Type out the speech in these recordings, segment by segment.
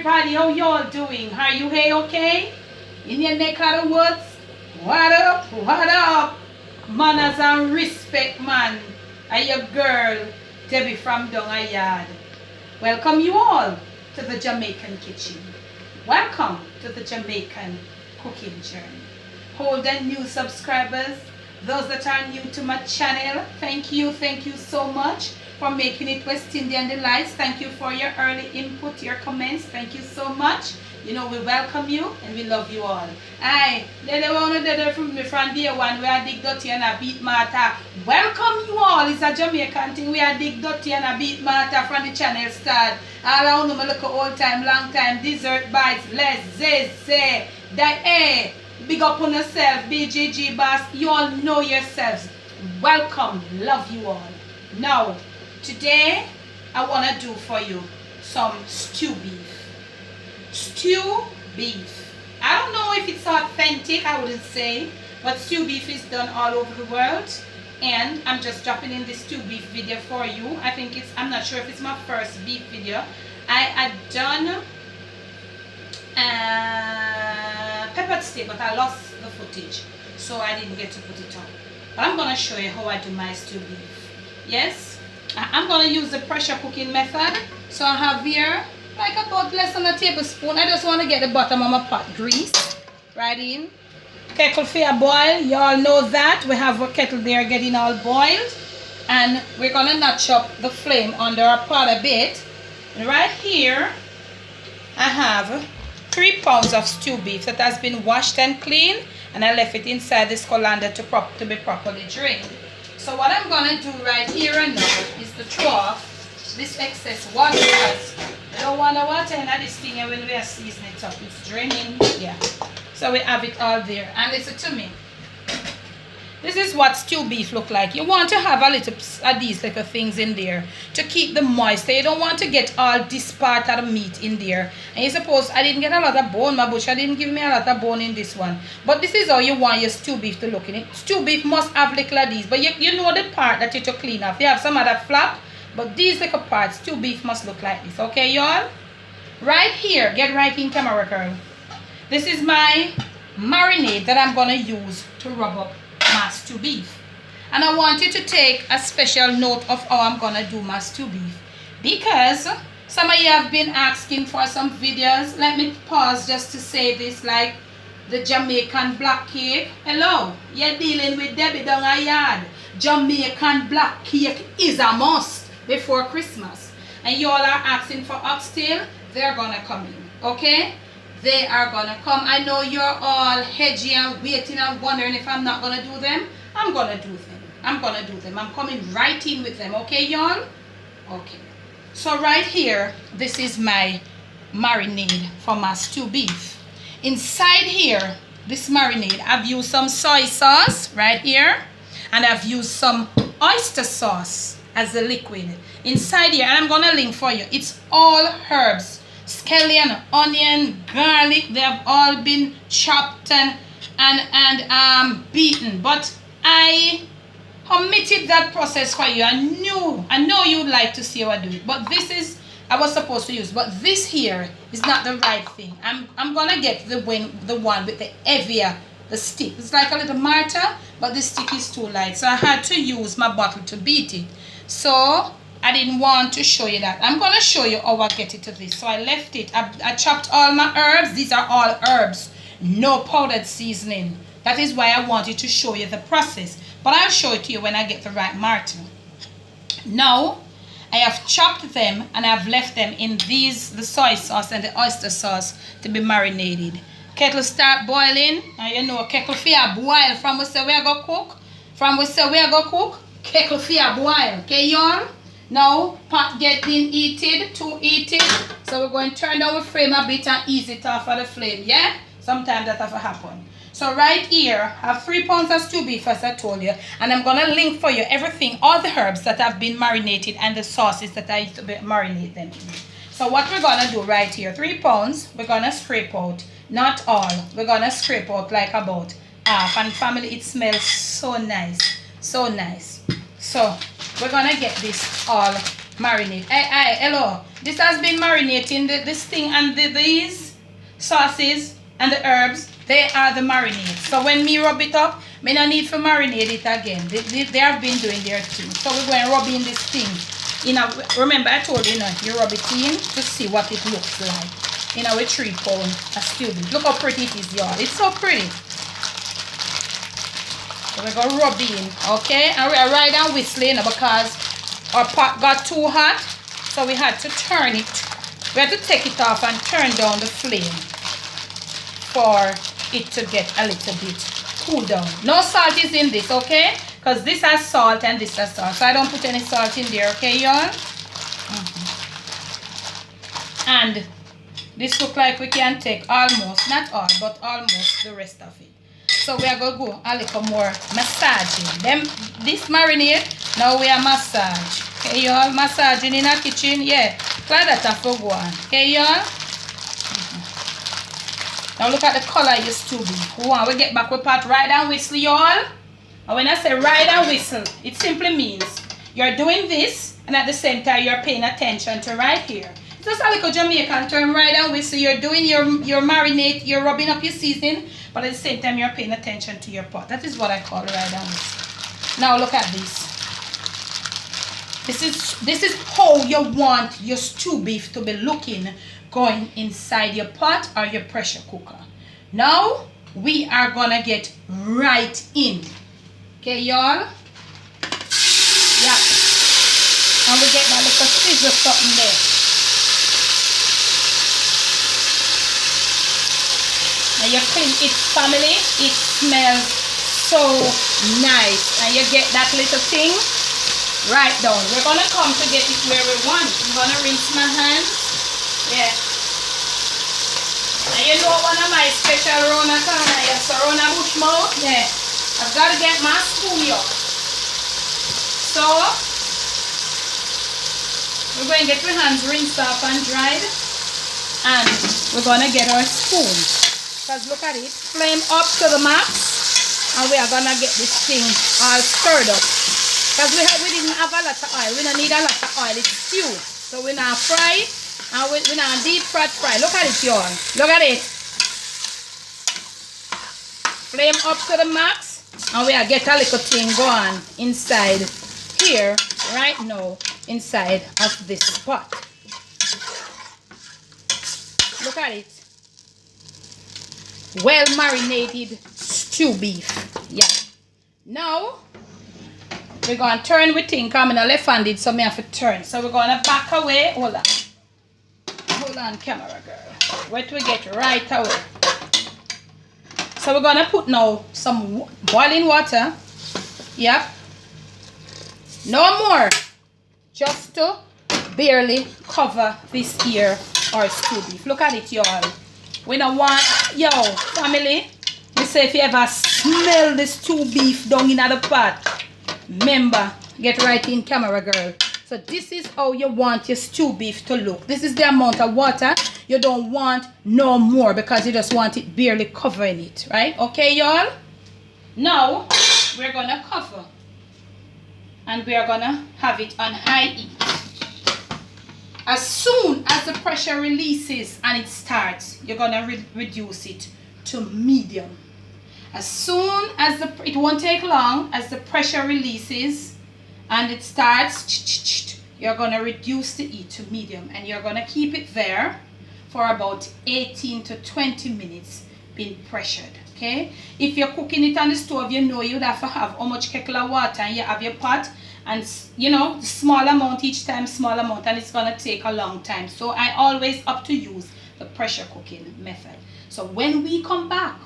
everybody, how y'all doing? Are you hey okay? In your neck of the woods? What up? What up? Manners and respect, man. I your girl, Debbie from Dongayard. Welcome you all to the Jamaican kitchen. Welcome to the Jamaican cooking journey. Old and new subscribers, those that are new to my channel, thank you so much for making it West Indian Delights. Thank you for your early input, your comments. Thank you so much. You know, we welcome you and we love you all. Aye, they want to from me from day one where I dig dirty and I beat Martha. Welcome you all. It's a Jamaican thing. We are dig dirty and I beat Martha from the channel start. All I want to look old time, long time, dessert bites, let's say that eh. Big up on yourself, BGG boss. You all know yourselves. Welcome, love you all. Now, today I want to do for you some stew beef. Stew beef. I don't know if it's authentic, I wouldn't say, but stew beef is done all over the world. And I'm just dropping in this stew beef video for you. I'm not sure if it's my first beef video. I had done peppered steak, but I lost the footage, so I didn't get to put it on. But I'm going to show you how I do my stew beef. Yes, I'm going to use the pressure cooking method. So I have here like about less than a tablespoon. I just want to get the bottom of my pot grease right in. Kettle for a boil. You all know that we have a kettle there getting all boiled, and we're going to notch up the flame under our pot a bit. And right here I have 3 pounds of stew beef that has been washed and cleaned, and I left it inside this colander to be properly drained. So what I'm going to do right here and now is to throw off this excess water, because I don't want the water in this thing when we are seasoning it up. It's draining, yeah. So we have it all there. And listen to me. This is what stew beef look like. You want to have a little of these little things in there to keep them moist. You don't want to get all this part of the meat in there. And you suppose I didn't get a lot of bone. My butcher didn't give me a lot of bone in this one. But this is how you want your stew beef to look in it. Stew beef must have little of these. But you know the part that you to clean off. You have some other flap. But these little parts, stew beef must look like this. Okay, y'all? Right here. Get right in, camera girl. This is my marinade that I'm going to use to rub up my stew beef. And I want you to take a special note of how I'm gonna do my stew beef, because some of you have been asking for some videos. Let me pause just to say this, like the Jamaican black cake. Hello, you're dealing with Debbie Dongayard. Jamaican black cake is a must before Christmas, and you all are asking for oxtail. They're gonna come in, okay? They are gonna come. I know you're all hedgy and waiting and wondering if I'm not gonna do them. I'm gonna do them. I'm gonna do them. I'm coming right in with them. Okay, y'all? Okay. So right here, this is my marinade for my stew beef. Inside here, this marinade, I've used some soy sauce right here, and I've used some oyster sauce as the liquid. Inside here, and I'm gonna link for you. It's all herbs. Scallion, onion, garlic, they have all been chopped and beaten. But I omitted that process for you. I know you'd like to see how I do it. But this is, I was supposed to use. But this here is not the right thing. I'm gonna get the one with the heavier, the stick. It's like a little mortar, but the stick is too light. So I had to use my bottle to beat it. So I didn't want to show you that. I'm going to show you how I get it to this. So I left it. I chopped all my herbs. These are all herbs. No powdered seasoning. That is why I wanted to show you the process. But I'll show it to you when I get the right mortar. Now, I have chopped them and I've left them in the soy sauce and the oyster sauce to be marinated. Kettle start boiling. And you know, kettle fear boil. From we say we are going to cook. From we say we are going to cook. Kettle fear boil. Okay, y'all? Now, pot getting heated, too heated. So we're going to turn down the flame a bit and ease it off of the flame, yeah? Sometimes that have to happen. So right here, I have 3 pounds of stew beef, as I told you. And I'm going to link for you everything, all the herbs that have been marinated and the sauces that I used to marinate them in. So what we're going to do right here, 3 pounds, we're going to scrape out. Not all. We're going to scrape out like about half. And family, it smells so nice. So nice. So we're gonna get this all marinated. Hey, hello. This has been marinating. This thing and these sauces and the herbs, they are the marinade. So when me rub it up, me no need to marinate it again. They have been doing their thing. So we're going to rub in this thing. Remember I told you, you rub it in to see what it looks like. In our 3 pound stew beef. Look how pretty it is, y'all. It's so pretty. So we're going to rub in, okay? And we're right and whistling because our pot got too hot. So we had to turn it. We had to take it off and turn down the flame for it to get a little bit cool down. No salt is in this, okay? Because this has salt and this has salt. So I don't put any salt in there, okay, y'all? And this look like we can take almost, not all, but almost the rest of it. So we are going to go a little more massaging. This marinade, now we are massage. Okay, y'all? Massaging in our kitchen, yeah. Try that for go on. Okay, y'all? Now look at the color of your stew beef. We get back with pot ride and whistle, y'all. And when I say ride and whistle, it simply means you're doing this and at the same time you're paying attention to right here. It's just a little Jamaican term, ride and whistle. You're doing your marinade, you're rubbing up your seasoning, but at the same time you're paying attention to your pot. That is what I call ride and whistle. Now look at this. This is how you want your stew beef to be looking going inside your pot or your pressure cooker. Now we are gonna get right in. Okay, y'all? Yeah. And we get that little sizzle something there. And you clean it, family. It smells so nice. And you get that little thing right down. We're gonna come to get it where we want. I'm gonna rinse my hands. Yeah. And you know one of my special Rona corner, yes, Rona bushmouth. Yeah. I've got to get my spoon here. So we're going to get our hands rinsed off and dried. And we're going to get our spoon. Because look at it. Flame up to the max. And we are going to get this thing all stirred up. Because we didn't have a lot of oil. We don't need a lot of oil. It's stew. So we're not fry it. And we're not deep fry. Look at it, y'all. Look at it. Flame up to the max. And we are get a little thing going inside here, right now, inside of this pot. Look at it. Well marinated stew beef. Yeah. Now, we're going to turn with thing. I'm going to left-handed, so I have to turn. So we're going to back away. Hold on. Hold on, camera girl. Where do we get right away? So we're going to put now some boiling water. Yep. No more. Just to barely cover this here or stew beef. Look at it, y'all. We don't want, yo, family. We say if you ever smell the stew beef down in the pot, remember, get right in, camera girl. So this is how you want your stew beef to look. This is the amount of water. You don't want no more because you just want it barely covering it, right? Okay, y'all? Now, we're going to cover. And we are going to have it on high heat. As soon as the pressure releases and it starts, you're going to reduce it to medium. As soon as it won't take long, as the pressure releases and it starts, you're going to reduce the heat to medium. And you're going to keep it there for about 18 to 20 minutes being pressured, okay? If you're cooking it on the stove, you know you'd have to have how much kettle of water and you have your pot, and you know, small amount each time, small amount, and it's gonna take a long time. So I always opt to use the pressure cooking method. So when we come back,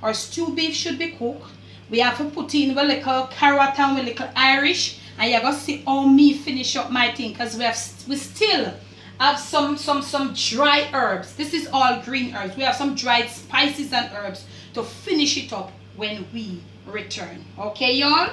our stew beef should be cooked. We have to put in a little carrot and a little Irish, and you're gonna see how me finish up my thing, because we still have some dry herbs. This is all green herbs. We have some dried spices and herbs to finish it up when we return. Okay, y'all?